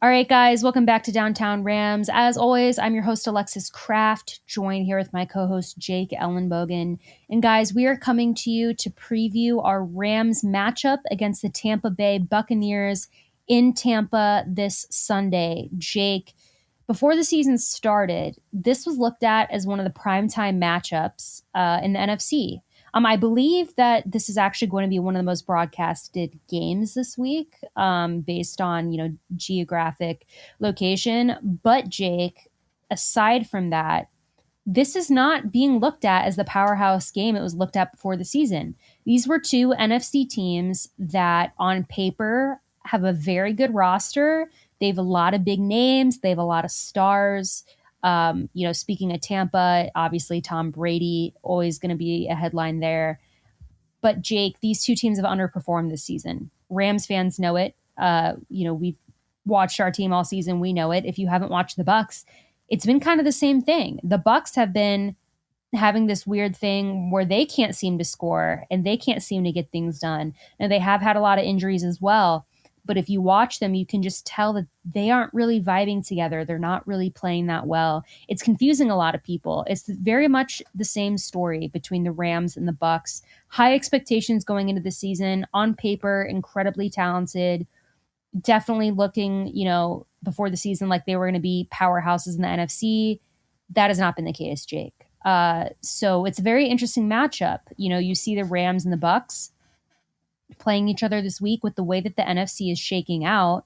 All right, guys, welcome back to Downtown Rams. As always, I'm your host, Alexis Kraft, joined here with my co-host, Jake Ellenbogen. And guys, we are coming to you to preview our Rams matchup against the Tampa Bay Buccaneers in Tampa this Sunday. Jake, before the season started, this was looked at as one of the primetime matchups in the NFC. I believe that this is actually going to be one of the most broadcasted games this week, based on, geographic location. But Jake, aside from that, this is not being looked at as the powerhouse game it was looked at before the season. These were two NFC teams that on paper have a very good roster. They have a lot of big names. They have a lot of stars. Speaking of Tampa, obviously Tom Brady, always going to be a headline there. But Jake, these two teams have underperformed this season. Rams fans know it. We've watched our team all season. We know it. If you haven't watched the Bucs, it's been kind of the same thing. The Bucs have been having this weird thing where they can't seem to score and they can't seem to get things done. And they have had a lot of injuries as well. But if you watch them, you can just tell that they aren't really vibing together. They're not really playing that well. It's confusing a lot of people. It's very much the same story between the Rams and the Bucs. High expectations going into the season. On paper, incredibly talented. Definitely looking, before the season like they were going to be powerhouses in the NFC. That has not been the case, Jake. So it's a very interesting matchup. You see the Rams and the Bucs playing each other this week with the way that the NFC is shaking out.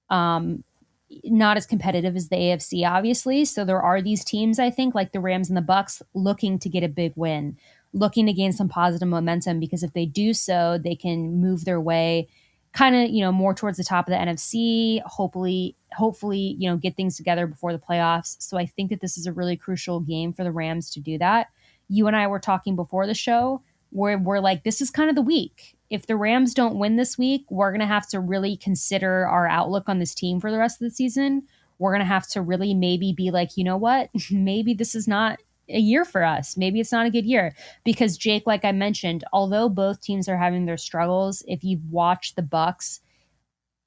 Not as competitive as the AFC, obviously. So there are these teams, I think, like the Rams and the Bucs, looking to get a big win, looking to gain some positive momentum, because if they do so, they can move their way kind of, more towards the top of the NFC, hopefully, get things together before the playoffs. So I think that this is a really crucial game for the Rams to do that. You and I were talking before the show where we're like, this is kind of the week. If the Rams don't win this week, we're going to have to really consider our outlook on this team for the rest of the season. We're going to have to really maybe be like, you know what? Maybe this is not a year for us. Maybe it's not a good year. Because Jake, like I mentioned, although both teams are having their struggles, if you watch the Bucs,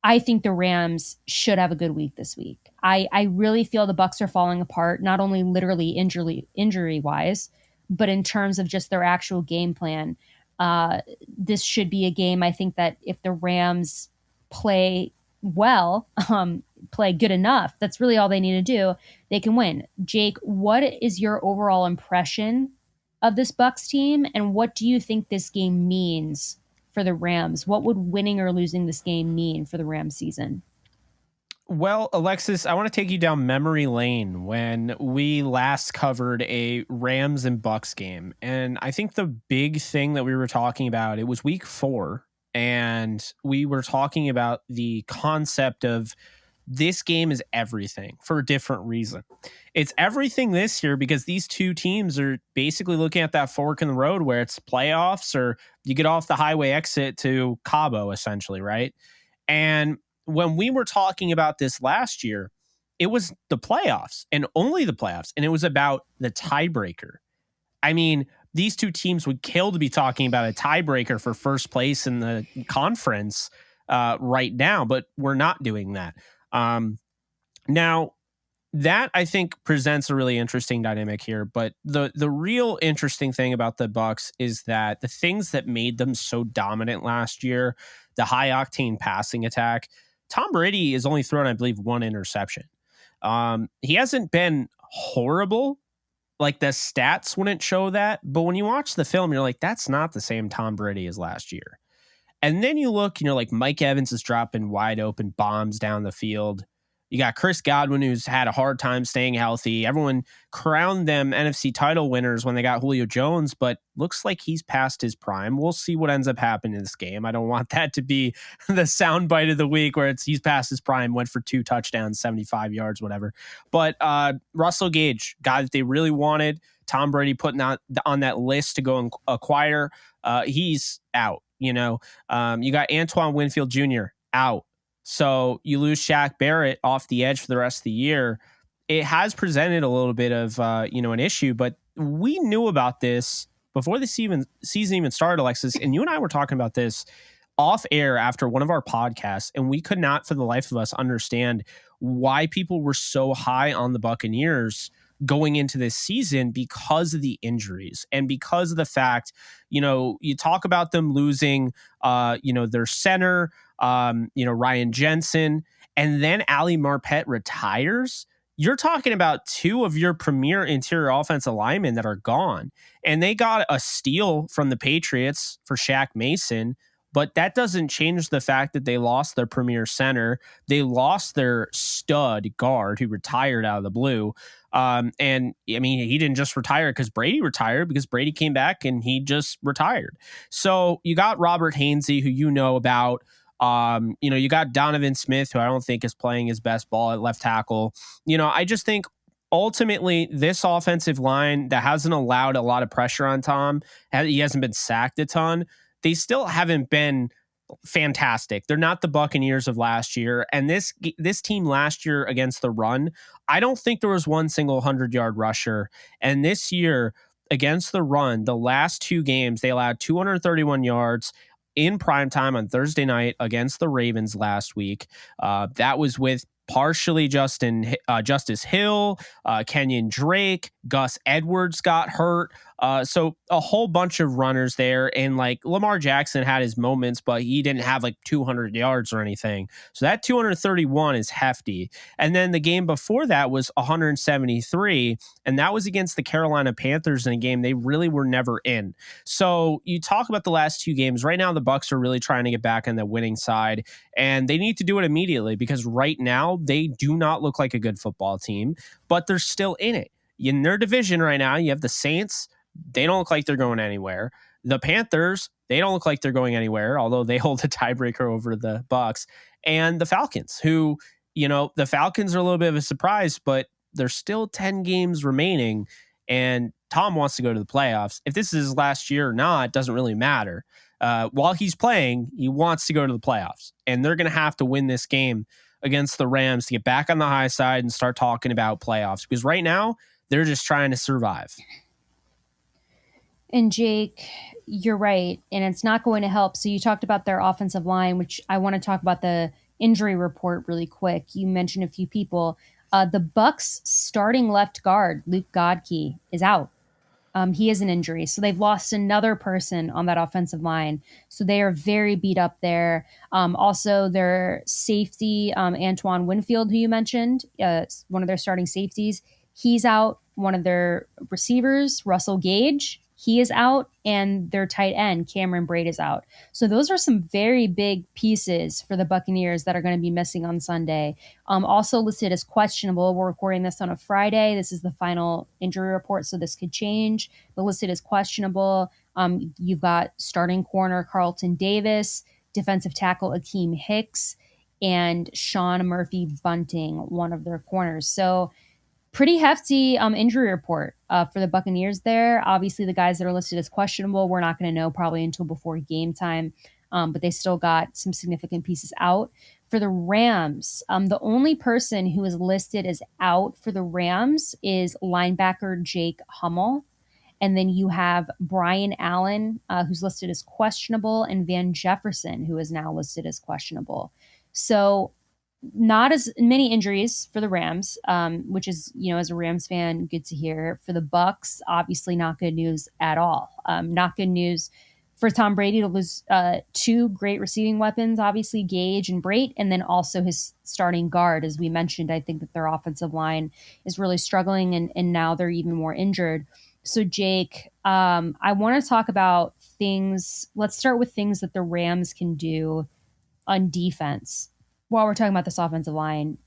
I think the Rams should have a good week this week. I really feel the Bucs are falling apart, not only literally injury wise, but in terms of just their actual game plan. This should be a game, I think, that if the Rams play well, play good enough, that's really all they need to do, they can win. Jake, what is your overall impression of this Bucs team, and what do you think this game means for the Rams? What would winning or losing this game mean for the Rams season? Well, Alexis, I want to take you down memory lane when we last covered a Rams and Bucs game. And I think the big thing that we were talking about, it was week 4, and we were talking about the concept of this game is everything for a different reason. It's everything this year because these two teams are basically looking at that fork in the road where it's playoffs or you get off the highway exit to Cabo, essentially, right? And when we were talking about this last year, it was the playoffs and only the playoffs. And it was about the tiebreaker. I mean, these two teams would kill to be talking about a tiebreaker for first place in the conference right now, but we're not doing that. Now, that I think presents a really interesting dynamic here. But the real interesting thing about the Bucs is that the things that made them so dominant last year, the high octane passing attack, Tom Brady has only thrown, I believe, 1 interception. He hasn't been horrible. Like the stats wouldn't show that. But when you watch the film, you're like, that's not the same Tom Brady as last year. And then you look, like Mike Evans is dropping wide open bombs down the field. You got Chris Godwin, who's had a hard time staying healthy. Everyone crowned them NFC title winners when they got Julio Jones, but looks like he's past his prime. We'll see what ends up happening in this game. I don't want that to be the soundbite of the week where he's past his prime, went for 2 touchdowns, 75 yards, whatever. But Russell Gage, guy that they really wanted, Tom Brady putting on that list to go and acquire, he's out. You got Antoine Winfield Jr. out. So you lose Shaq Barrett off the edge for the rest of the year. It has presented a little bit of, an issue, but we knew about this before the season even started, Alexis, and you and I were talking about this off air after one of our podcasts, and we could not for the life of us understand why people were so high on the Buccaneers going into this season because of the injuries and because of the fact, you talk about them losing, their center, Ryan Jensen, and then Ali Marpet retires. You're talking about two of your premier interior offensive linemen that are gone. And they got a steal from the Patriots for Shaq Mason, but that doesn't change the fact that they lost their premier center. They lost their stud guard who retired out of the blue. And I mean, he didn't just retire because Brady retired, because Brady came back and he just retired. So you got Robert Hainsey, who you know about. You got Donovan Smith, who I don't think is playing his best ball at left tackle. I just think ultimately this offensive line that hasn't allowed a lot of pressure on Tom, he hasn't been sacked a ton. They still haven't been fantastic. They're not the Buccaneers of last year. And this team last year against the run, I don't think there was one single 100-yard rusher. And this year against the run, the last two games, they allowed 231 yards in primetime on Thursday night against the Ravens last week. That was with partially Justice Hill, Kenyon Drake, Gus Edwards got hurt. So a whole bunch of runners there. And like Lamar Jackson had his moments, but he didn't have like 200 yards or anything. So that 231 is hefty. And then the game before that was 173. And that was against the Carolina Panthers in a game they really were never in. So you talk about the last two games. Right now, the Bucs are really trying to get back on the winning side. And they need to do it immediately, because right now they do not look like a good football team, but they're still in it. In their division right now, you have the Saints. They don't look like they're going anywhere. The Panthers, they don't look like they're going anywhere, although they hold a tiebreaker over the Bucs. And the Falcons, who, the Falcons are a little bit of a surprise, but there's still 10 games remaining. And Tom wants to go to the playoffs. If this is his last year or not, doesn't really matter. While he's playing, he wants to go to the playoffs. And they're going to have to win this game against the Rams to get back on the high side and start talking about playoffs. Because right now, they're just trying to survive. And Jake, you're right. And it's not going to help. So you talked about their offensive line, which I want to talk about the injury report really quick. You mentioned a few people. The Bucs starting left guard, Luke Godke, is out. He has an injury. So they've lost another person on that offensive line. So they are very beat up there. Also, their safety, Antoine Winfield, who you mentioned, one of their starting safeties, he's out. One of their receivers, Russell Gage, he is out, and their tight end, Cameron Braid, is out. So those are some very big pieces for the Buccaneers that are going to be missing on Sunday. Also listed as questionable. We're recording this on a Friday. This is the final injury report, so this could change. But listed as questionable. You've got starting corner Carlton Davis, defensive tackle Akeem Hicks, and Sean Murphy Bunting, one of their corners. So pretty hefty injury report for the Buccaneers there. Obviously, the guys that are listed as questionable, we're not going to know probably until before game time, but they still got some significant pieces out. For the Rams, the only person who is listed as out for the Rams is linebacker Jake Hummel. And then you have Brian Allen, who's listed as questionable, and Van Jefferson, who is now listed as questionable. So not as many injuries for the Rams, which is, as a Rams fan, good to hear. For the Bucs, obviously not good news at all. Not good news for Tom Brady to lose two great receiving weapons, obviously Gage and Brate, and then also his starting guard. As we mentioned, I think that their offensive line is really struggling, and now they're even more injured. So, Jake, I want to talk about things. Let's start with things that the Rams can do on defense while we're talking about this offensive line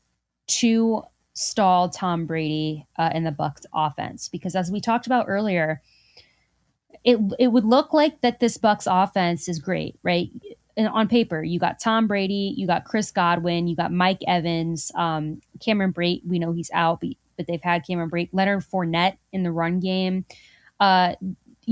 to stall Tom Brady and the Bucs offense. Because as we talked about earlier, it would look like that this Bucs offense is great, right? And on paper, you got Tom Brady, you got Chris Godwin, you got Mike Evans, Cameron Brate, we know he's out, but they've had Cameron Brate, Leonard Fournette in the run game.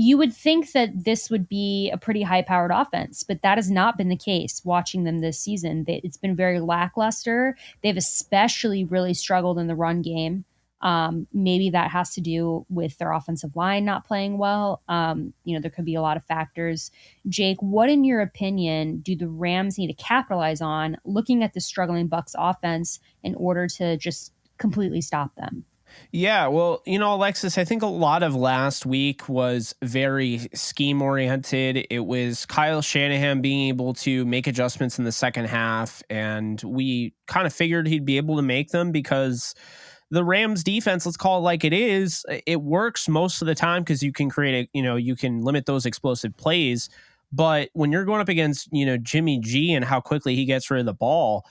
You would think that this would be a pretty high-powered offense, but that has not been the case watching them this season. It's been very lackluster. They've especially really struggled in the run game. Maybe that has to do with their offensive line not playing well. There could be a lot of factors. Jake, what, in your opinion, do the Rams need to capitalize on looking at the struggling Bucs offense in order to just completely stop them? Yeah, well, Alexis, I think a lot of last week was very scheme oriented. It was Kyle Shanahan being able to make adjustments in the second half, and we kind of figured he'd be able to make them because the Rams defense, let's call it like it is, it works most of the time because you can you can limit those explosive plays. But when you're going up against, Jimmy G and how quickly he gets rid of the ball,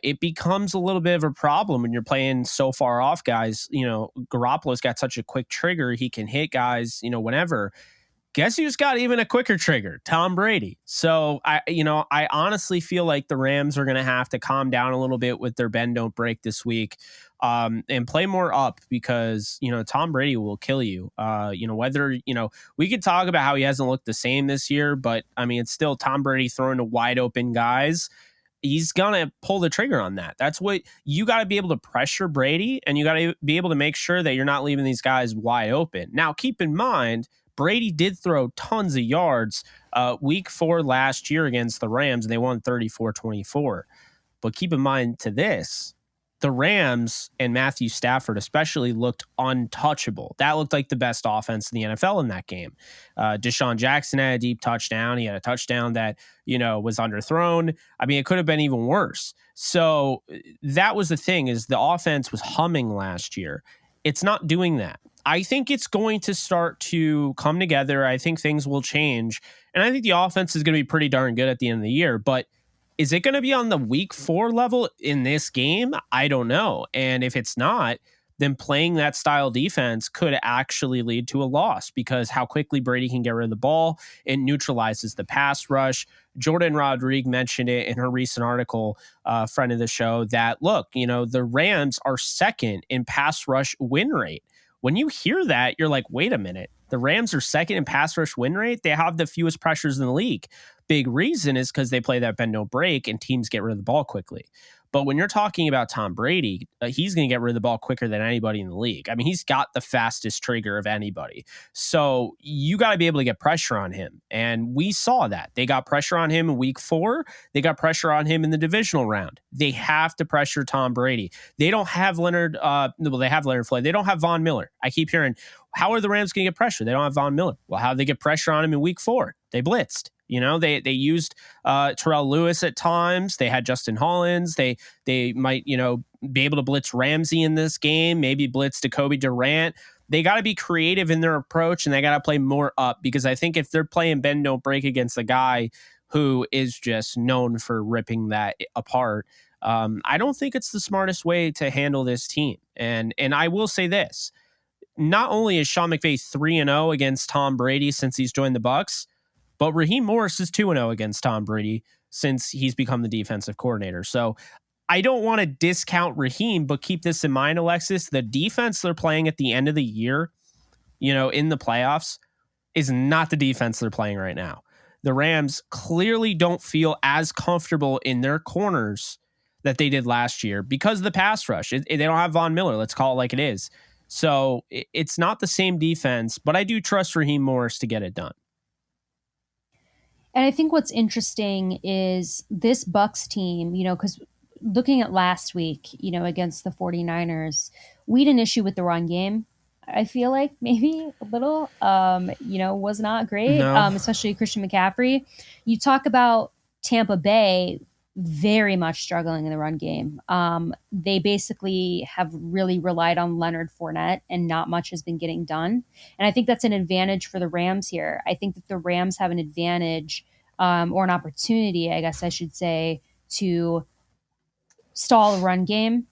it becomes a little bit of a problem when you're playing so far off guys. Garoppolo's got such a quick trigger. He can hit guys, whenever. Guess who's got even a quicker trigger? Tom Brady. So I honestly feel like the Rams are going to have to calm down a little bit with their bend don't break this week, and play more up because Tom Brady will kill you. Whether we could talk about how he hasn't looked the same this year, but I mean it's still Tom Brady throwing to wide open guys. He's gonna pull the trigger on that. That's what you got to be able to pressure Brady, and you got to be able to make sure that you're not leaving these guys wide open. Now, keep in mind, Brady did throw tons of yards week 4 last year against the Rams, and they won 34-24. But keep in mind to this, the Rams and Matthew Stafford especially looked untouchable. That looked like the best offense in the NFL in that game. Deshaun Jackson had a deep touchdown. He had a touchdown that, was underthrown. I mean, it could have been even worse. So that was the thing, is the offense was humming last year. It's not doing that. I think it's going to start to come together. I think things will change. And I think the offense is going to be pretty darn good at the end of the year. But is it going to be on the week 4 level in this game? I don't know. And if it's not, then playing that style defense could actually lead to a loss because how quickly Brady can get rid of the ball, it neutralizes the pass rush. Jordan Rodriguez mentioned it in her recent article, friend of the show, that look, the Rams are second in pass rush win rate. When you hear that, you're like, wait a minute. The Rams are second in pass rush win rate. They have the fewest pressures in the league. Big reason is because they play that bend no break and teams get rid of the ball quickly. But when you're talking about Tom Brady, he's going to get rid of the ball quicker than anybody in the league. I mean, he's got the fastest trigger of anybody. So you got to be able to get pressure on him. And we saw that. They got pressure on him in week 4. They got pressure on him in the divisional round. They have to pressure Tom Brady. They don't have Leonard. They have Leonard Floyd. They don't have Von Miller. I keep hearing, how are the Rams going to get pressure? They don't have Von Miller. Well, how did they get pressure on him in week 4? They blitzed. They used Terrell Lewis at times. They had Justin Hollins. They might, be able to blitz Ramsey in this game, maybe blitz Jacoby Durant. They got to be creative in their approach, and they got to play more up because I think if they're playing bend don't break against a guy who is just known for ripping that apart, I don't think it's the smartest way to handle this team. And I will say this, not only is Sean McVay 3-0 against Tom Brady since he's joined the Bucs, but Raheem Morris is 2-0 against Tom Brady since he's become the defensive coordinator. So I don't want to discount Raheem, but keep this in mind, Alexis. The defense they're playing at the end of the year, in the playoffs, is not the defense they're playing right now. The Rams clearly don't feel as comfortable in their corners that they did last year because of the pass rush. They don't have Von Miller. Let's call it like it is. So it's not the same defense, but I do trust Raheem Morris to get it done. And I think what's interesting is this Bucs team, because looking at last week, against the 49ers, we had an issue with the run game. I feel like maybe a little, was not great, No. especially Christian McCaffrey. You talk about Tampa Bay very much struggling in the run game. They basically have really relied on Leonard Fournette, and not much has been getting done. And I think that's an advantage for the Rams here. I think that the Rams have an advantage, or an opportunity, I guess I should say, to stall a run game.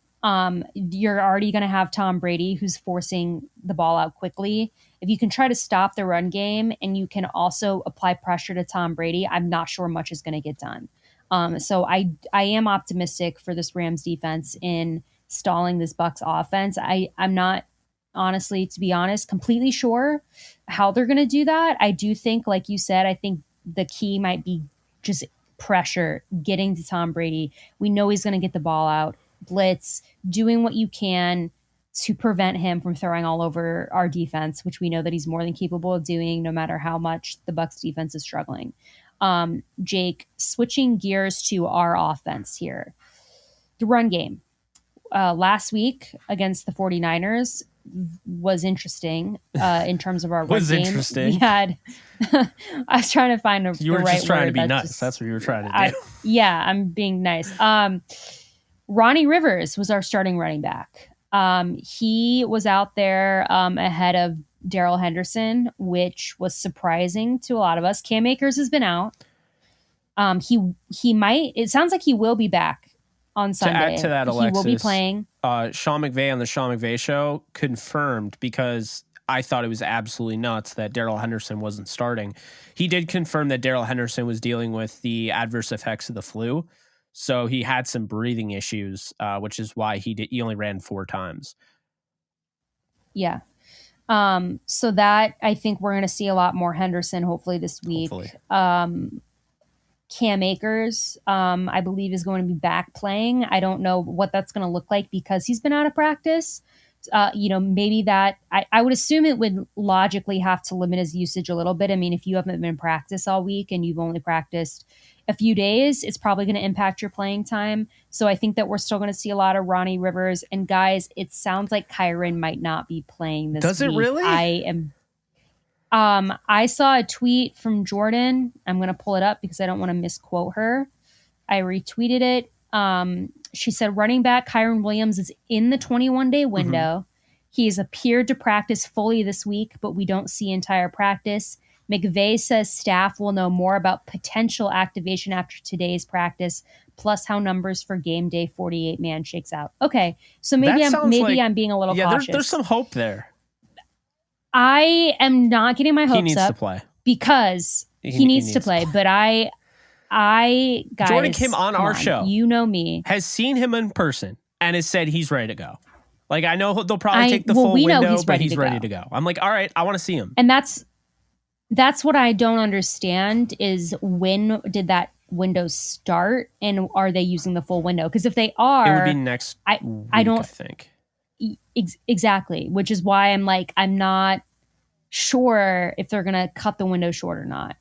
You're already going to have Tom Brady, who's forcing the ball out quickly. If you can try to stop the run game and you can also apply pressure to Tom Brady, I'm not sure much is going to get done. So I am optimistic for this Rams defense in stalling this Bucs offense. I'm not, honestly, to be honest, completely sure how they're going to do that. I do think, like you said, I think the key might be just pressure, getting to Tom Brady. We know he's going to get the ball out, blitz, doing what you can to prevent him from throwing all over our defense, which we know that he's more than capable of doing, no matter how much the Bucs defense is struggling. Jake, switching gears to our offense here. The run game. Last week against the 49ers was interesting in terms of our run game. Interesting. We had, I was trying to find you were the right just trying word. to be nice. That's what you were trying to do. Yeah, I'm being nice. Ronnie Rivers was our starting running back. He was out there ahead of Darrell Henderson, which was surprising to a lot of us. Cam Akers has been out. He might. It sounds like he will be back on Sunday. To add to that, Alexis, he will be playing. Sean McVay on the Sean McVay show confirmed, because I thought it was absolutely nuts that Darrell Henderson wasn't starting. He did confirm that Darrell Henderson was dealing with the adverse effects of the flu. So he had some breathing issues, which is why he only ran 4 times. Yeah. So that, I think we're going to see a lot more Henderson hopefully this week. Cam Akers, I believe, is going to be back playing. I don't know what that's going to look like because he's been out of practice. Maybe that I would assume it would logically have to limit his usage a little bit. I mean, if you haven't been in practice all week and you've only practiced a few days, it's probably going to impact your playing time. So I think that we're still going to see a lot of Ronnie Rivers. And guys, it sounds like Kyren might not be playing this week. Does it really? I saw a tweet from Jordan. I'm going to pull it up because I don't want to misquote her. I retweeted it. She said, running back Kyren Williams is in the 21-day window. Mm-hmm. He has appeared to practice fully this week, but we don't see entire practice. McVay says staff will know more about potential activation after today's practice, plus how numbers for game day 48-man shakes out. Okay, so maybe I'm being a little cautious. There's some hope there. I am not getting my hopes up. He needs to play. Because he needs to play. But I guys, Jordan came on our show. You know me. Has seen him in person and has said he's ready to go. Like, I know they'll probably take the full window, but he's ready to go. I'm like, all right, I want to see him. And that's what I don't understand is when did that window start and are they using the full window? Because if they are, it would be next week, I think. Exactly, which is why I'm not sure if they're going to cut the window short or not.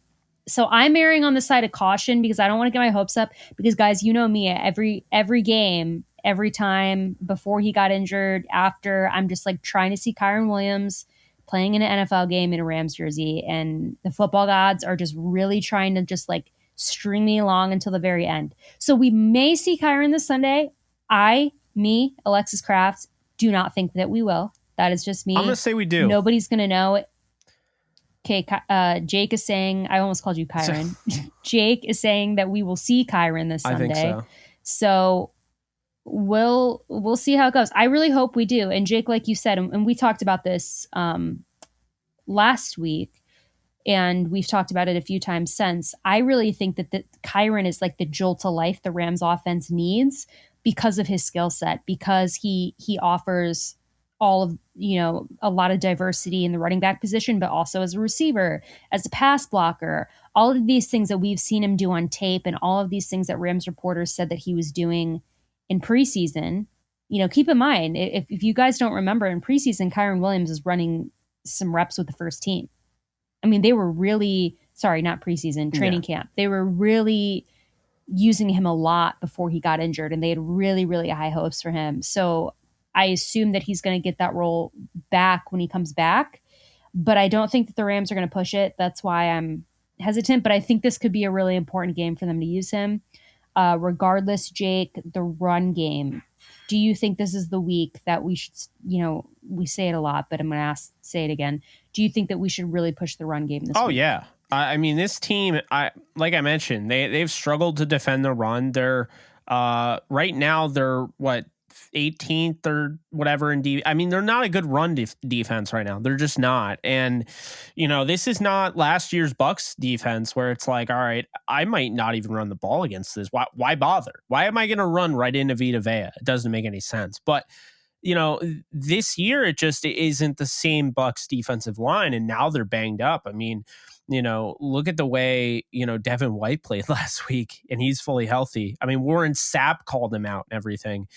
So I'm erring on the side of caution because I don't want to get my hopes up because, guys, you know me, every game, every time before he got injured, after, I'm just trying to see Kyren Williams playing in an NFL game in a Rams jersey, and the football gods are just really trying to just string me along until the very end. So we may see Kyren this Sunday. Alexis Kraft, do not think that we will. That is just me. I'm going to say we do. Nobody's going to know. Okay, Jake is saying, I almost called you Kyren. Jake is saying that we will see Kyren this Sunday. I think so we'll see how it goes. I really hope we do. And Jake, like you said, and we talked about this last week, and we've talked about it a few times since. I really think that Kyren is the jolt to life the Rams offense needs because of his skill set, because he offers all of, a lot of diversity in the running back position, but also as a receiver, as a pass blocker, all of these things that we've seen him do on tape and all of these things that Rams reporters said that he was doing in preseason. Keep in mind, if you guys don't remember, in preseason, Kyren Williams is running some reps with the first team. I mean, they were really, not preseason, training camp. They were really using him a lot before he got injured, and they had really, really high hopes for him. So I assume that he's going to get that role back when he comes back, but I don't think that the Rams are going to push it. That's why I'm hesitant, but I think this could be a really important game for them to use him. Regardless, Jake, the run game, do you think this is the week that we should, we say it a lot, but I'm going to say it again. Do you think that we should really push the run game this week? Oh, yeah. I mean, this team, like I mentioned, they've struggled to defend the run. They're right now, they're 18th or whatever in I mean, they're not a good run defense right now. They're just not. And, this is not last year's Bucs defense where it's all right, I might not even run the ball against this. Why bother? Why am I going to run right into Vita Vea? It doesn't make any sense. But, this year, it just isn't the same Bucs defensive line. And now they're banged up. I mean, look at the way, Devin White played last week and he's fully healthy. I mean, Warren Sapp called him out and everything.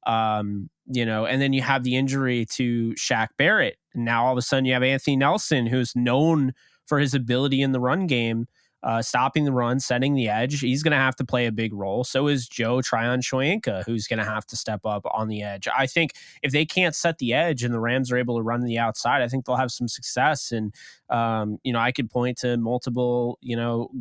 And then you have the injury to Shaq Barrett. And now all of a sudden you have Anthony Nelson, who's known for his ability in the run game, stopping the run, setting the edge. He's going to have to play a big role. So is Joe Tryon-Shoyinka, who's going to have to step up on the edge. I think if they can't set the edge and the Rams are able to run the outside, I think they'll have some success. And, I could point to multiple,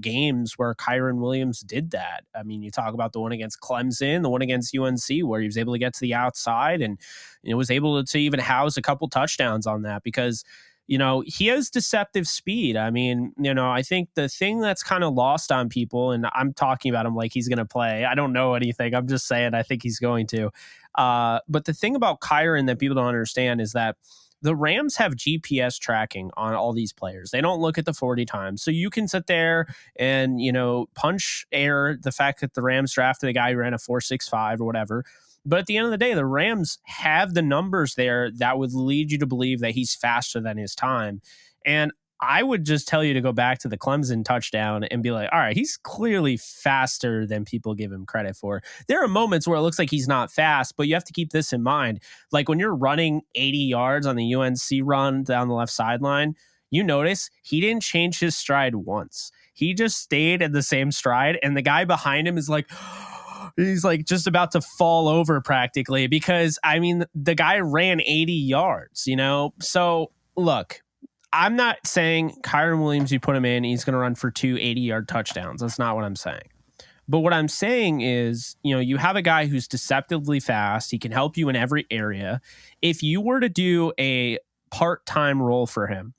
games where Kyren Williams did that. I mean, you talk about the one against Clemson, the one against UNC, where he was able to get to the outside and was able to even house a couple touchdowns on that because he has deceptive speed. I mean, I think the thing that's kind of lost on people, and I'm talking about him like he's going to play. I don't know anything. I'm just saying I think he's going to. But the thing about Kyren that people don't understand is that the Rams have GPS tracking on all these players. They don't look at the 40 times. So you can sit there and, punch air the fact that the Rams drafted a guy who ran a 4.65 or whatever. But at the end of the day, the Rams have the numbers there that would lead you to believe that he's faster than his time. And I would just tell you to go back to the Clemson touchdown and be like, all right, he's clearly faster than people give him credit for. There are moments where it looks like he's not fast, but you have to keep this in mind. Like when you're running 80 yards on the UNC run down the left sideline, you notice he didn't change his stride once. He just stayed at the same stride, and the guy behind him is like... he's like just about to fall over practically because, I mean, the guy ran 80 yards, So, look, I'm not saying Kyren Williams, you put him in, he's going to run for 2 80-yard touchdowns. That's not what I'm saying. But what I'm saying is, you have a guy who's deceptively fast. He can help you in every area. If you were to do a part-time role for him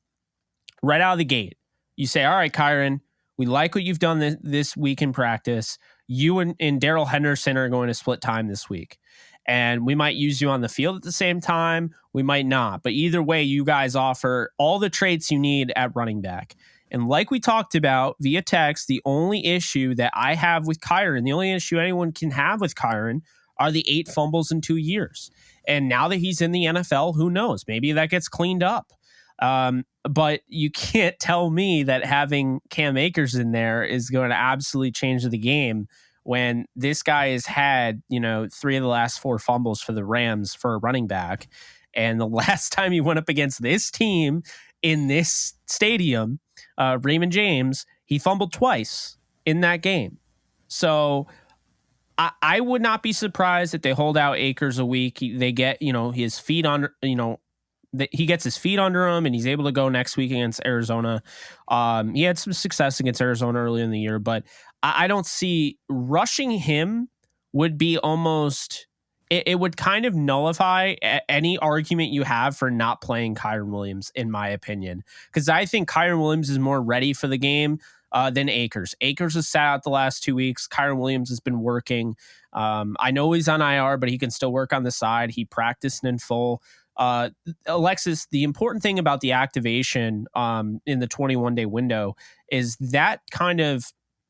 right out of the gate, you say, all right, Kyren, we like what you've done this week in practice. You and Darrell Henderson are going to split time this week. And we might use you on the field at the same time. We might not. But either way, you guys offer all the traits you need at running back. And like we talked about via text, the only issue that I have with Kyren, the only issue anyone can have with Kyren are the 8 fumbles in 2 years. And now that he's in the NFL, who knows? Maybe that gets cleaned up. But you can't tell me that having Cam Akers in there is going to absolutely change the game when this guy has had, 3 of the last 4 fumbles for the Rams for a running back. And the last time he went up against this team in this stadium, Raymond James, he fumbled twice in that game. So I would not be surprised if they hold out Akers a week. They get, his feet on, he gets his feet under him and he's able to go next week against Arizona. He had some success against Arizona early in the year, but I don't see rushing him would be almost, it would kind of nullify any argument you have for not playing Kyren Williams, in my opinion. Because I think Kyren Williams is more ready for the game than Akers. Akers has sat out the last 2 weeks. Kyren Williams has been working. I know he's on IR, but he can still work on the side. He practiced in full. Alexis, the important thing about the activation in the 21-day window is that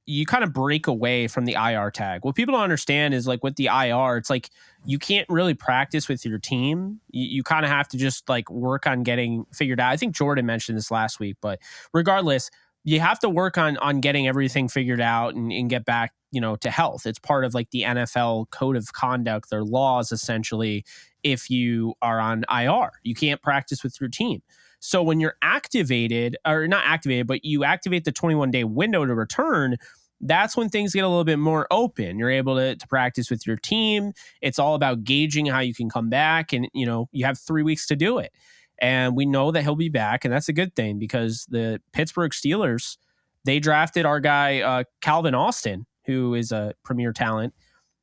you kind of break away from the IR tag. What people don't understand is like with the IR, it's like you can't really practice with your team. You kind of have to just like work on getting figured out. I think Jordan mentioned this last week, but regardless, you have to work on getting everything figured out and get back, to health. It's part of like the NFL code of conduct, their laws essentially. If you are on IR, you can't practice with your team. So when you're activated, or not activated, but you activate the 21-day window to return, that's when things get a little bit more open. You're able to practice with your team. It's all about gauging how you can come back. And, you have 3 weeks to do it. And we know that he'll be back. And that's a good thing because the Pittsburgh Steelers, they drafted our guy, Calvin Austin, who is a premier talent.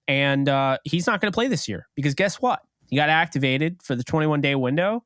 And he's not going to play this year because guess what? He got activated for the 21-day window.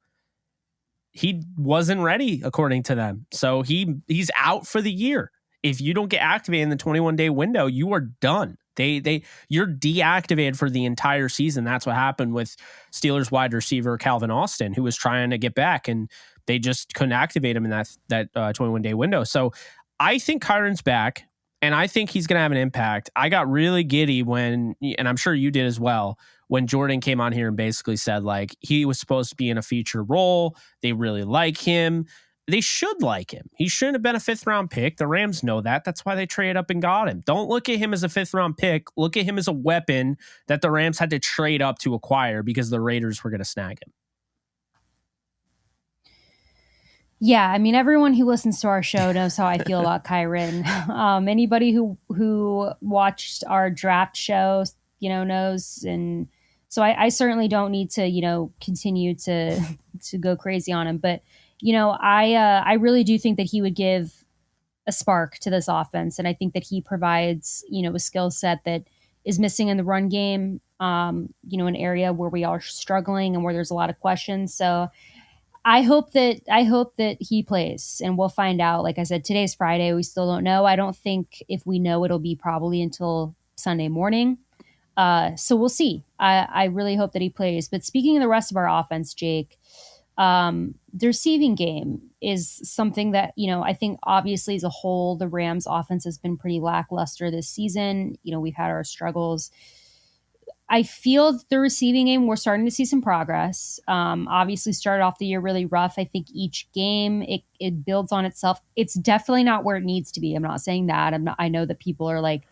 He wasn't ready, according to them. So he's out for the year. If you don't get activated in the 21-day window, you are done. You're deactivated for the entire season. That's what happened with Steelers wide receiver Calvin Austin, who was trying to get back, and they just couldn't activate him in that 21-day window. So I think Kyren's back, and I think he's going to have an impact. I got really giddy when, and I'm sure you did as well, when Jordan came on here and basically said like he was supposed to be in a feature role. They really like him. they should like him. He shouldn't have been a 5th-round pick. The Rams know that. That's why they traded up and got him. Don't look at him as a 5th-round pick. Look at him as a weapon that the Rams had to trade up to acquire because the Raiders were going to snag him. Yeah, I mean, everyone who listens to our show knows how I feel about Kyren. Anybody who watched our draft show, knows. And so I certainly don't need to, continue to go crazy on him. But, I really do think that he would give a spark to this offense. And I think that he provides, a skill set that is missing in the run game, an area where we are struggling and where there's a lot of questions. So I hope that he plays, and we'll find out. Like I said, today's Friday. We still don't know. I don't think if we know, it'll be probably until Sunday morning. So we'll see. I really hope that he plays. But speaking of the rest of our offense, Jake, the receiving game is something that, I think obviously as a whole, the Rams offense has been pretty lackluster this season. We've had our struggles. I feel the receiving game, we're starting to see some progress. Obviously started off the year really rough. I think each game, it builds on itself. It's definitely not where it needs to be. I'm not saying that. I know that people are like,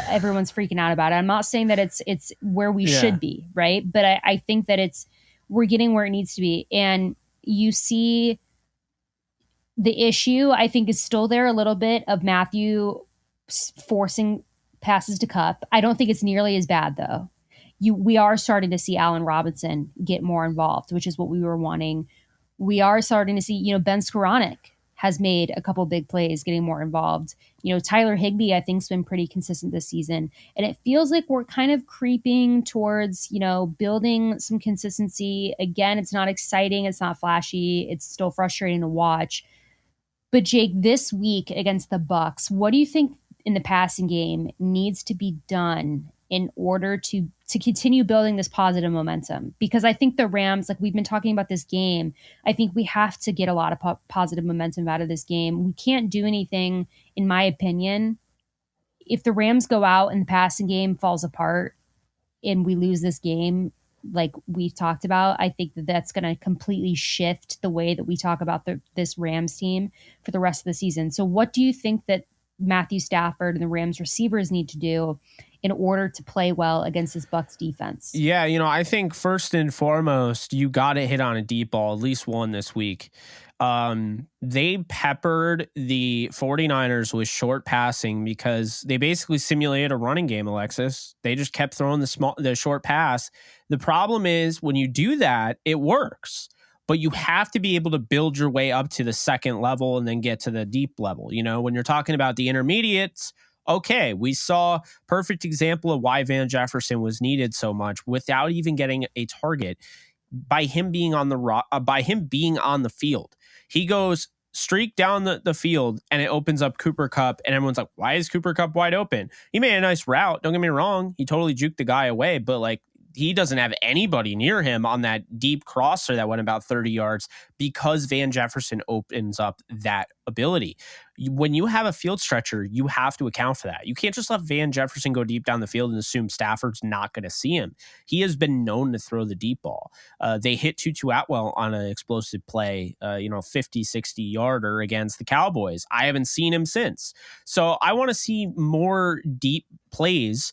everyone's freaking out about it. I'm not saying that it's where we should be, right? But I think that we're getting where it needs to be. And you see the issue, I think, is still there a little bit of Matthew forcing passes to Cup. I don't think it's nearly as bad, though. We are starting to see Allen Robinson get more involved, which is what we were wanting. We are starting to see, Ben Skoranek has made a couple big plays, getting more involved. Tyler Higbee, I think, has been pretty consistent this season. And it feels like we're kind of creeping towards, building some consistency. Again, it's not exciting. It's not flashy. It's still frustrating to watch. But Jake, this week against the Bucs, what do you think in the passing game needs to be done in order to continue building this positive momentum? Because I think the Rams, like we've been talking about this game, I think we have to get a lot of positive momentum out of this game. We can't do anything, in my opinion, if the Rams go out and the passing game falls apart and we lose this game, like we've talked about. I think that that's going to completely shift the way that we talk about this Rams team for the rest of the season. So what do you think that Matthew Stafford and the Rams receivers need to do in order to play well against this Bucs defense? Yeah, I think first and foremost, you got to hit on a deep ball, at least one this week. They peppered the 49ers with short passing because they basically simulated a running game, Alexis. They just kept throwing the short pass. The problem is when you do that, it works. But you have to be able to build your way up to the second level and then get to the deep level. When you're talking about the intermediates, okay, we saw perfect example of why Van Jefferson was needed so much without even getting a target by him being on the field. He goes streak down the field and it opens up Cooper Kupp and everyone's like, why is Cooper Kupp wide open? He made a nice route. Don't get me wrong. He totally juked the guy away, but like, he doesn't have anybody near him on that deep crosser that went about 30 yards because Van Jefferson opens up that ability. When you have a field stretcher, you have to account for that. You can't just let Van Jefferson go deep down the field and assume Stafford's not going to see him. He has been known to throw the deep ball. They hit Tutu Atwell on an explosive play, 50, 60 yarder against the Cowboys. I haven't seen him since. So I want to see more deep plays.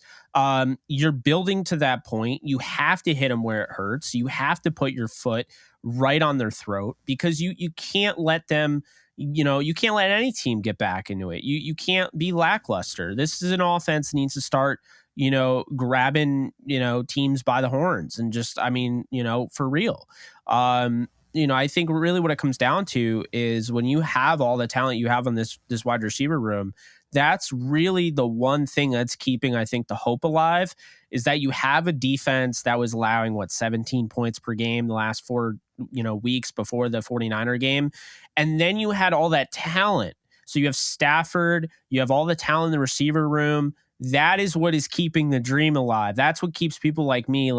You're building to that point. You have to hit them where it hurts. You have to put your foot right on their throat because you can't let them, you can't let any team get back into it. You can't be lackluster. This is an offense that needs to start, grabbing, teams by the horns and just, for real. I think really what it comes down to is when you have all the talent you have on this wide receiver room, that's really the one thing that's keeping, I think, the hope alive is that you have a defense that was allowing 17 points per game the last 4 weeks before the 49er game. And then you had all that talent. So you have Stafford, you have all the talent in the receiver room. That is what is keeping the dream alive. That's what keeps people like me,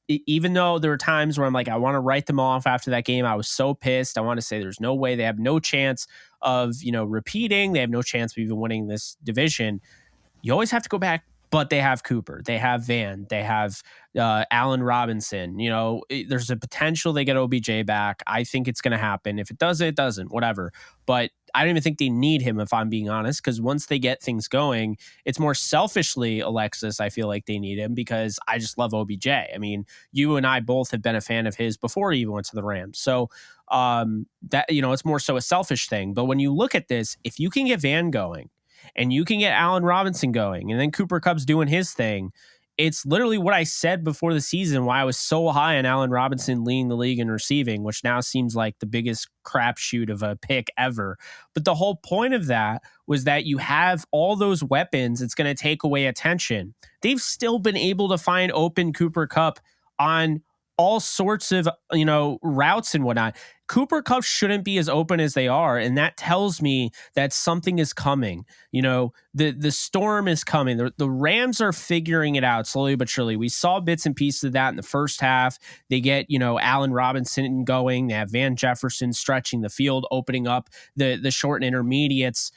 even though there were times where I'm like, I want to write them off after that game. I was so pissed. I want to say there's no way. They have no chance of, repeating. They have no chance of even winning this division. You always have to go back but they have Cooper, they have Van, they have Allen Robinson. You know, there's a potential they get OBJ back. I think it's going to happen. If it doesn't, it doesn't, whatever. But I don't even think they need him, if I'm being honest, because once they get things going, it's more selfishly Alexis. I feel like they need him because I just love OBJ. I mean, you and I both have been a fan of his before he even went to the Rams. So that, you know, it's more so a selfish thing. But when you look at this, if you can get Van going and you can get Allen Robinson going and then Cooper Kupp's doing his thing, it's literally what I said before the season, why I was so high on Allen Robinson leading the league in receiving, which now seems like the biggest crapshoot of a pick ever. But the whole point of that was that you have all those weapons. It's going to take away attention. They've still been able to find open Cooper Kupp on all sorts of, you know, routes and whatnot. Cooper Kupp shouldn't be as open as they are, and that tells me that something is coming. You know, the storm is coming. The Rams are figuring it out slowly but surely. We saw bits and pieces of that in the first half. They get, you know, Allen Robinson going. They have Van Jefferson stretching the field, opening up the short and intermediates.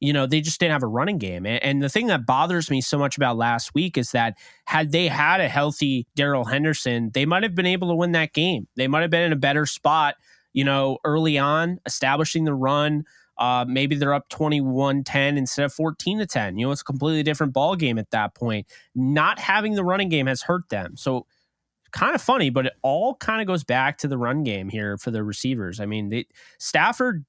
You know, they just didn't have a running game. And the thing that bothers me so much about last week is that had they had a healthy Darrell Henderson, they might have been able to win that game. They might have been in a better spot, you know, early on, establishing the run. Maybe they're up 21-10 instead of 14-10. You know, it's a completely different ball game at that point. Not having the running game has hurt them. So kind of funny, but it all kind of goes back to the run game here for the receivers. I mean, Stafford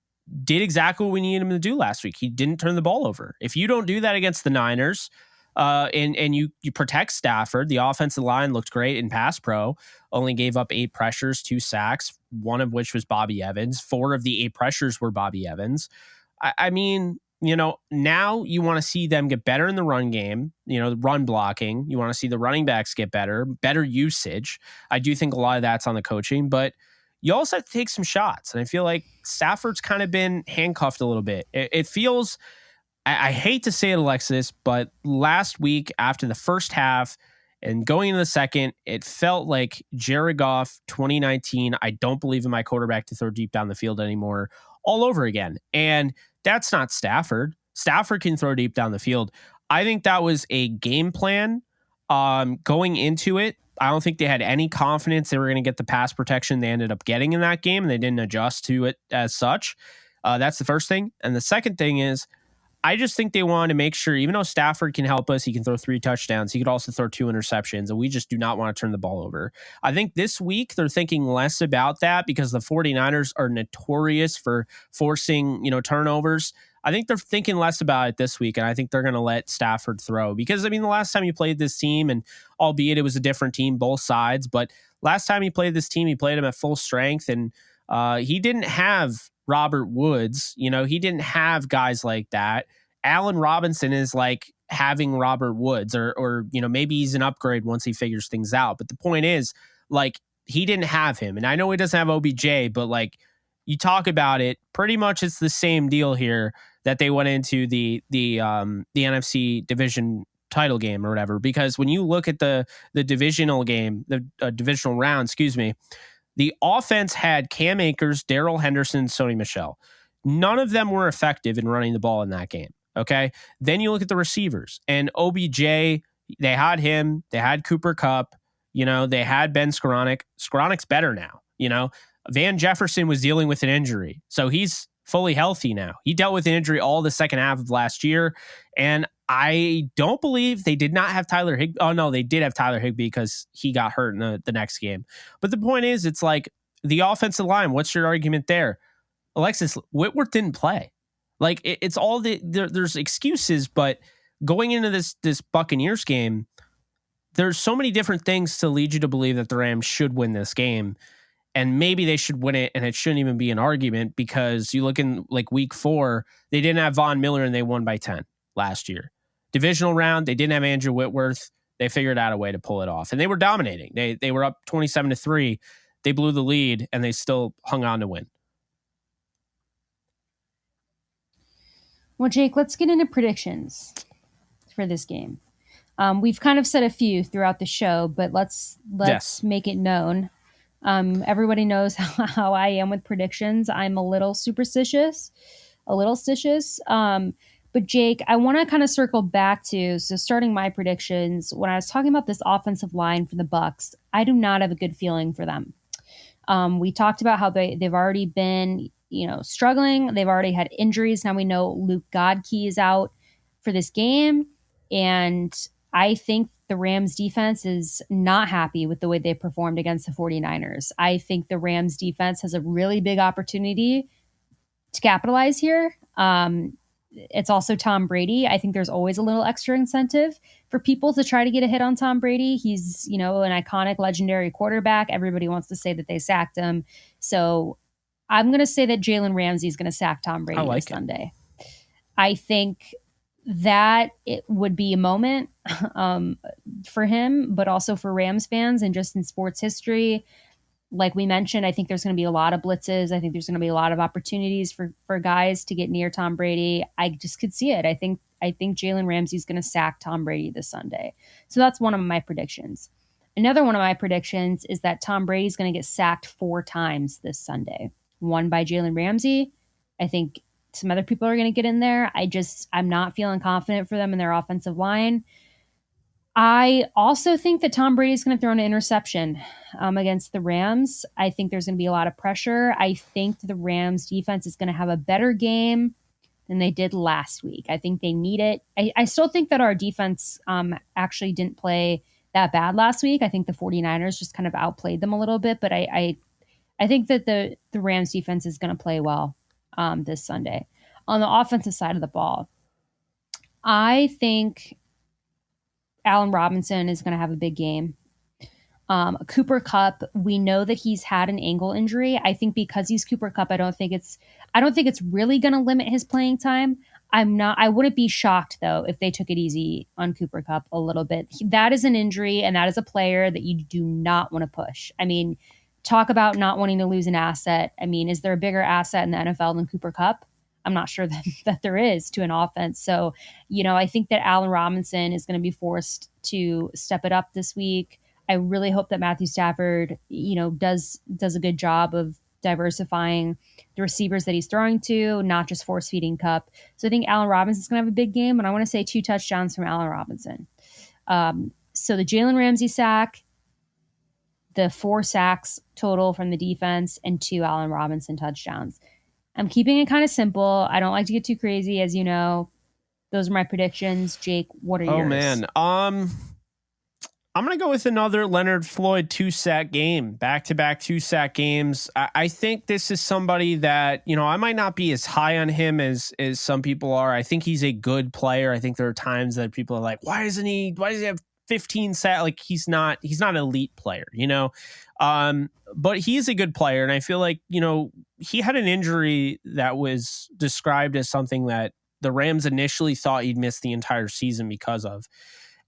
did exactly what we needed him to do last week. He didn't turn the ball over. If you don't do that against the Niners, and you protect Stafford, the offensive line looked great in pass pro, only gave up 8 pressures, 2 sacks, one of which was Bobby Evans. 4 of the 8 pressures were Bobby Evans. I mean, you know, now you want to see them get better in the run game, you know, the run blocking. You want to see the running backs get better usage. I do think a lot of that's on the coaching, but you also have to take some shots. And I feel like Stafford's kind of been handcuffed a little bit. It feels, I hate to say it, Alexis, but last week after the first half and going into the second, it felt like Jared Goff 2019, I don't believe in my quarterback to throw deep down the field anymore, all over again. And that's not Stafford. Stafford can throw deep down the field. I think that was a game plan going into it. I don't think they had any confidence they were going to get the pass protection they ended up getting in that game, and they didn't adjust to it as such. That's the first thing. And the second thing is, I just think they wanted to make sure, even though Stafford can help us, he can throw 3 touchdowns, he could also throw 2 interceptions, and we just do not want to turn the ball over. I think this week they're thinking less about that because the 49ers are notorious for forcing, you know, turnovers. I think they're thinking less about it this week, and I think they're going to let Stafford throw. Because, I mean, the last time you played this team, and albeit it was a different team, both sides, but last time he played this team, he played him at full strength, and he didn't have Robert Woods. You know, he didn't have guys like that. Allen Robinson is like having Robert Woods, or you know, maybe he's an upgrade once he figures things out. But the point is, like, he didn't have him. And I know he doesn't have OBJ, but like, you talk about it, pretty much it's the same deal here that they went into the NFC division title game or whatever. Because when you look at the divisional game, the divisional round, excuse me, the offense had Cam Akers, Darrell Henderson, Sony Michel. None of them were effective in running the ball in that game. Okay. Then you look at the receivers, and OBJ, they had him, they had Cooper Kupp, you know, they had Ben Skoranek. Skoranek's better now. You know, Van Jefferson was dealing with an injury, so he's fully healthy now. He dealt with an injury all the second half of last year, and I don't believe they did not have Tyler Higbee. Oh, no, they did have Tyler Higbee because he got hurt in the next game. But the point is, it's like the offensive line. What's your argument there? Alexis, Whitworth didn't play. Like, it's all there's excuses, but going into this Buccaneers game, there's so many different things to lead you to believe that the Rams should win this game. And maybe they should win it, and it shouldn't even be an argument, because you look in like week 4, they didn't have Von Miller and they won by 10 last year. Divisional round, they didn't have Andrew Whitworth. They figured out a way to pull it off, and they were dominating. They were up 27-3. They blew the lead, and they still hung on to win. Well, Jake, let's get into predictions for this game. We've kind of said a few throughout the show, but let's make it known. Everybody knows how I am with predictions. I'm a little superstitious, But Jake, I want to kind of circle back to, so starting my predictions, when I was talking about this offensive line for the Bucs, I do not have a good feeling for them. We talked about how they've already been, struggling. They've already had injuries. Now we know Luke Godkey is out for this game. And I think the Rams defense is not happy with the way they performed against the 49ers. I think the Rams defense has a really big opportunity to capitalize here. It's also Tom Brady. I think there's always a little extra incentive for people to try to get a hit on Tom Brady. He's, an iconic, legendary quarterback. Everybody wants to say that they sacked him. So I'm going to say that Jalen Ramsey is going to sack Tom Brady this Sunday. I think that it would be a moment for him, but also for Rams fans and just in sports history. Like we mentioned, I think there's going to be a lot of blitzes. I think there's going to be a lot of opportunities for guys to get near Tom Brady. I just could see it. I think Jalen Ramsey's going to sack Tom Brady this Sunday. So that's one of my predictions. Another one of my predictions is that Tom Brady's going to get sacked 4 times this Sunday. One by Jalen Ramsey. I think some other people are going to get in there. I'm not feeling confident for them in their offensive line. I also think that Tom Brady's going to throw an interception against the Rams. I think there's going to be a lot of pressure. I think the Rams defense is going to have a better game than they did last week. I think they need it. I still think that our defense actually didn't play that bad last week. I think the 49ers just kind of outplayed them a little bit, but I think that the Rams defense is going to play well this Sunday. On the offensive side of the ball, I think Allen Robinson is going to have a big game. Cooper Kupp, we know that he's had an ankle injury. I think because he's Cooper Kupp, I don't think it's really going to limit his playing time. I wouldn't be shocked though if they took it easy on Cooper Kupp a little bit. That is an injury, and that is a player that you do not want to push. I mean, talk about not wanting to lose an asset. I mean, is there a bigger asset in the NFL than Cooper Kupp? I'm not sure that there is to an offense. So, I think that Allen Robinson is going to be forced to step it up this week. I really hope that Matthew Stafford, does a good job of diversifying the receivers that he's throwing to, not just force feeding Kupp. So I think Allen Robinson's going to have a big game, and I want to say 2 touchdowns from Allen Robinson. So the Jalen Ramsey sack, the 4 sacks total from the defense, and 2 Allen Robinson touchdowns. I'm keeping it kind of simple. I don't like to get too crazy, as you know. Those are my predictions. Jake, what are yours? Oh, man. I'm going to go with another Leonard Floyd 2-sack game, back-to-back 2-sack games. I think this is somebody that, I might not be as high on him as some people are. I think he's a good player. I think there are times that people are like, why does he have 15 sack? Like he's not an elite player, but he is a good player. And I feel like, he had an injury that was described as something that the Rams initially thought he'd miss the entire season because of.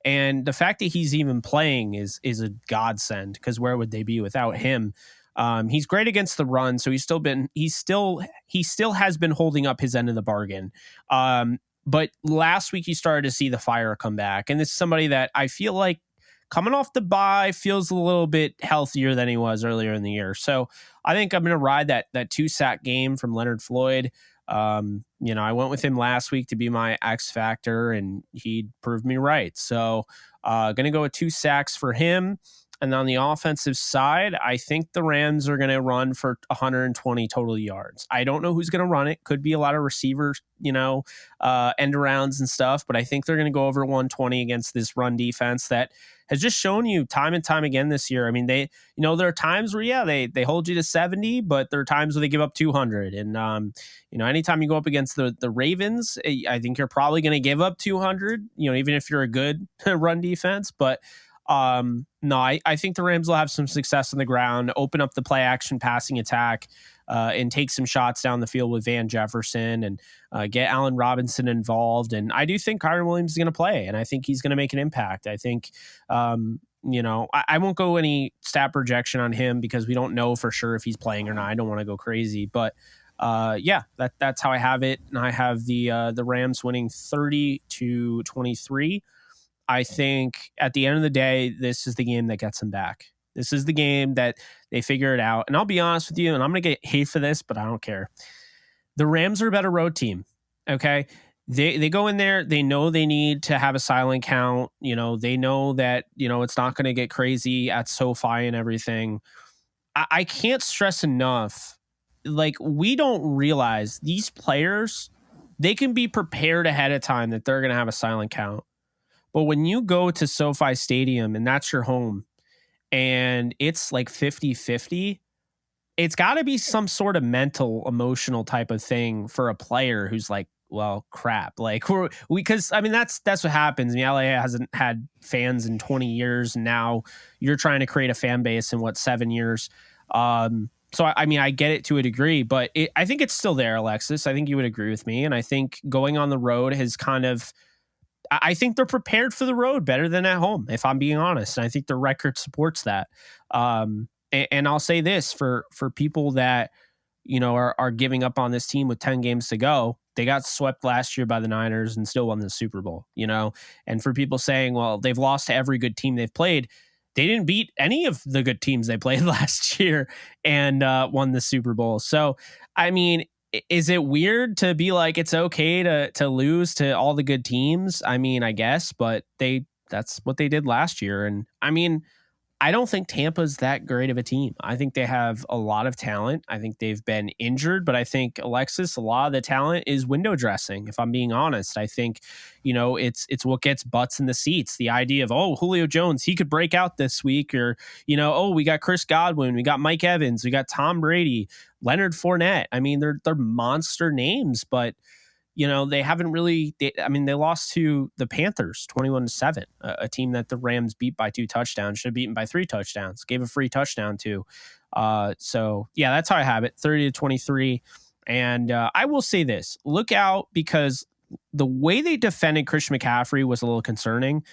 And the fact that he's even playing is a godsend, because where would they be without him? He's great against the run, so he still has been holding up his end of the bargain. But last week you started to see the fire come back, and this is somebody that I feel like coming off the bye feels a little bit healthier than he was earlier in the year. So I think I'm going to ride that 2-sack game from Leonard Floyd. I went with him last week to be my X factor, and he proved me right. So going to go with 2 sacks for him. And on the offensive side, I think the Rams are going to run for 120 total yards. I don't know who's going to run it. Could be a lot of receivers, end arounds and stuff, but I think they're going to go over 120 against this run defense that has just shown you time and time again this year. I mean, there are times where, they hold you to 70, but there are times where they give up 200. And, anytime you go up against the Ravens, I think you're probably going to give up 200, even if you're a good run defense. But no, I think the Rams will have some success on the ground, open up the play action passing attack, and take some shots down the field with Van Jefferson and get Allen Robinson involved. And I do think Kyren Williams is going to play, and I think he's going to make an impact. I think, I won't go any stat projection on him because we don't know for sure if he's playing or not. I don't want to go crazy, but that's how I have it. And I have the Rams winning 30-23. I think at the end of the day, this is the game that gets them back. This is the game that they figure it out. And I'll be honest with you, and I'm going to get hate for this, but I don't care. The Rams are a better road team. Okay. they go in there, they know they need to have a silent count. They know that, it's not going to get crazy at SoFi and everything. I can't stress enough, like, we don't realize these players, they can be prepared ahead of time that they're going to have a silent count. But when you go to SoFi Stadium and that's your home and it's like 50-50, it's got to be some sort of mental, emotional type of thing for a player who's like, well, crap. Like, because I mean, that's what happens. I mean, LA hasn't had fans in 20 years. And now you're trying to create a fan base in 7 years. So, I mean, I get it to a degree, but I think it's still there, Alexis. I think you would agree with me. And I think going on the road has kind of, I think they're prepared for the road better than at home, if I'm being honest. And I think the record supports that. And I'll say this for people that, are giving up on this team with 10 games to go. They got swept last year by the Niners and still won the Super Bowl, and for people saying, well, they've lost to every good team they've played. They didn't beat any of the good teams they played last year and won the Super Bowl. So, I mean, is it weird to be like, it's okay to lose to all the good teams? I mean, I guess, but that's what they did last year. And I mean, I don't think Tampa's that great of a team. I think they have a lot of talent. I think they've been injured, but I think, Alexis, a lot of the talent is window dressing, if I'm being honest. I think, it's what gets butts in the seats. The idea of, oh, Julio Jones, he could break out this week, or, oh, we got Chris Godwin, we got Mike Evans, we got Tom Brady, Leonard Fournette. I mean, they're monster names, but they haven't really. They lost to the Panthers 21-7, a team that the Rams beat by 2 touchdowns, should have beaten by 3 touchdowns, gave a free touchdown to. So yeah, that's how I have it, 30-23. And I will say this: look out, because the way they defended Christian McCaffrey was a little concerning.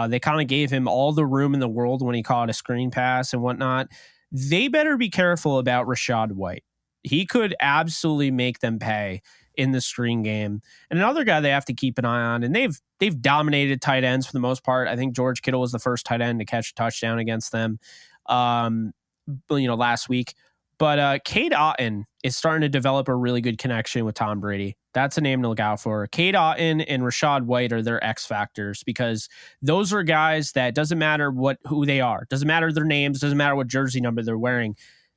They kind of gave him all the room in the world when he caught a screen pass and whatnot. They better be careful about Rachaad White. He could absolutely make them pay in the screen game. And another guy they have to keep an eye on, and they've dominated tight ends for the most part. I think George Kittle was the first tight end to catch a touchdown against them, last week. But Cade Otton is starting to develop a really good connection with Tom Brady. That's a name to look out for. Cade Otton and Rachaad White are their X factors, because those are guys that doesn't matter who they are, doesn't matter their names, doesn't matter what jersey number they're wearing.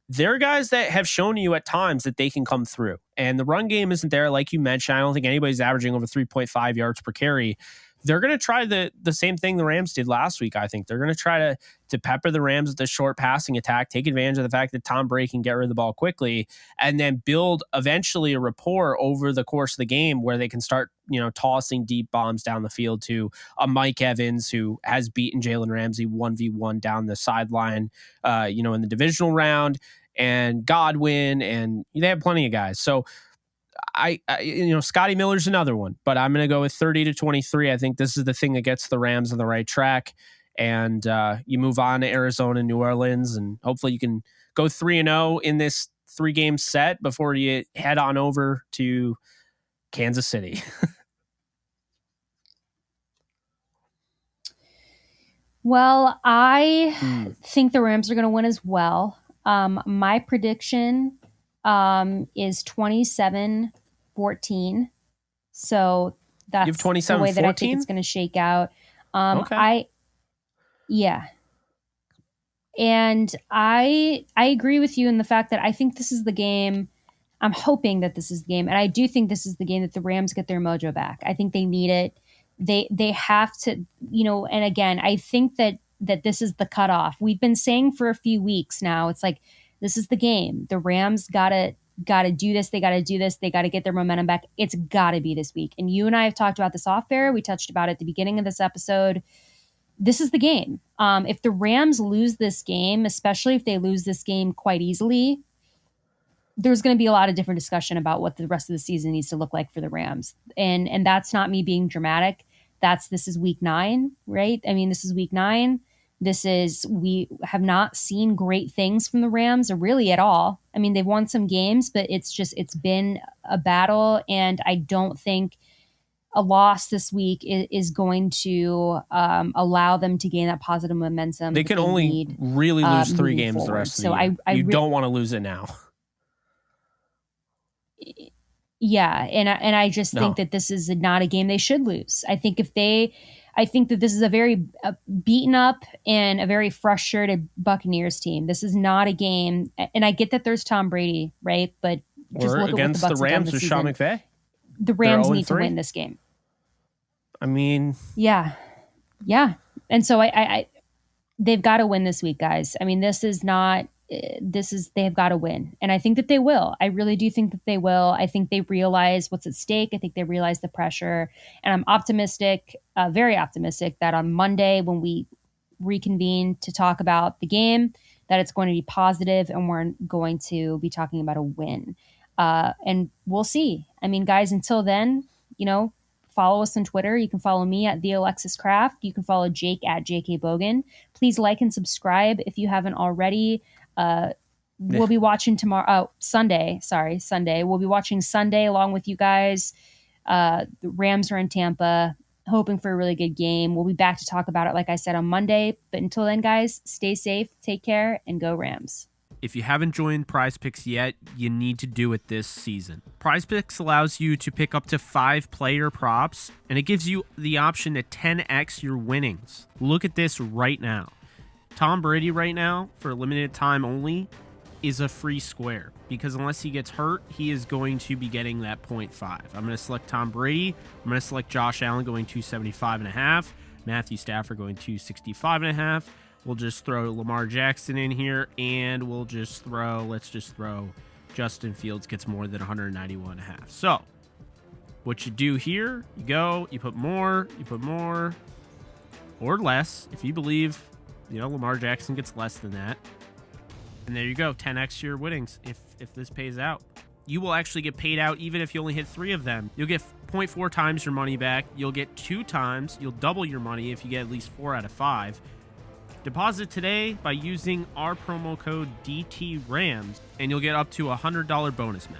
They're guys that have shown you at times that they can come through. And the run game isn't there, like you mentioned. I don't think anybody's averaging over 3.5 yards per carry. They're going to try the same thing the Rams did last week, I think. They're going to try to pepper the Rams with the short passing attack, take advantage of the fact that Tom Brady can get rid of the ball quickly, and then build eventually a rapport over the course of the game where they can start, tossing deep bombs down the field to a Mike Evans, who has beaten Jalen Ramsey 1v1 down the sideline, in the divisional round, and Godwin, and they have plenty of guys. So I Scotty Miller's another one, but I'm going to go with 30-23. I think this is the thing that gets the Rams on the right track. And you move on to Arizona and New Orleans, and hopefully you can go 3-0 in this 3-game set before you head on over to Kansas City. Well, I think the Rams are going to win as well. My prediction is 27-14. So that's the way that I think it's going to shake out. Okay. And I agree with you in the fact that I think this is the game. I'm hoping that this is the game. And I do think this is the game that the Rams get their mojo back. I think they need it. They have to, and again, I think that this is the cutoff. We've been saying for a few weeks now, it's like, this is the game. The Rams gotta do this. They gotta do this. They gotta get their momentum back. It's gotta be this week. And you and I have talked about this off air. We touched about it at the beginning of this episode. This is the game. If the Rams lose this game, especially if they lose this game quite easily, there's going to be a lot of different discussion about what the rest of the season needs to look like for the Rams. And that's not me being dramatic. This is week 9, right? I mean, this is week 9. We have not seen great things from the Rams, or really at all. I mean, they've won some games, but it's been a battle. And I don't think a loss this week is going to allow them to gain that positive momentum. They can only really lose 3 games forward. The rest of the year. You don't want to lose it now. Yeah, and I just think No. that this is not a game they should lose. I think that this is a very beaten up and a very frustrated Buccaneers team. This is not a game, and I get that there's Tom Brady, right? But just Or look at what the against the Bucs have done Rams this with Sean season. McVay. The They're Rams need to 0-3. win this game. I mean, Yeah, yeah, and so I they've got to win this week, guys. I mean, this is not. This is they have got to win, and I think that they will. I really do think that they will. I think they realize what's at stake. I think they realize the pressure, and I'm optimistic, very optimistic, that on Monday when we reconvene to talk about the game, that it's going to be positive, and we're going to be talking about a win. And we'll see. I mean, guys, until then, follow us on Twitter. You can follow me at the Alexis Kraft. You can follow Jake at Bogan. Please like and subscribe if you haven't already. We'll be watching tomorrow. Sunday. Sorry, Sunday. We'll be watching Sunday along with you guys. The Rams are in Tampa, hoping for a really good game. We'll be back to talk about it, like I said, on Monday. But until then, guys, stay safe, take care, and go Rams. If you haven't joined Prize Picks yet, you need to do it this season. Prize Picks allows you to pick up to 5 player props, and it gives you the option to 10x your winnings. Look at this right now. Tom Brady right now, for a limited time only, is a free square, because unless he gets hurt, he is going to be getting that 0.5. I'm going to select Tom Brady. I'm going to select Josh Allen going 275.5. Matthew Stafford going 265.5. We'll just throw Lamar Jackson in here, and let's just throw Justin Fields gets more than 191.5. So what you do here, you put more or less if you believe, Lamar Jackson gets less than that. And there you go, 10x your winnings if this pays out. You will actually get paid out even if you only hit 3 of them. You'll get 0.4 times your money back. You'll get 2 times. You'll double your money if you get at least 4 out of 5. Deposit today by using our promo code DTRAMS, and you'll get up to a $100 bonus match.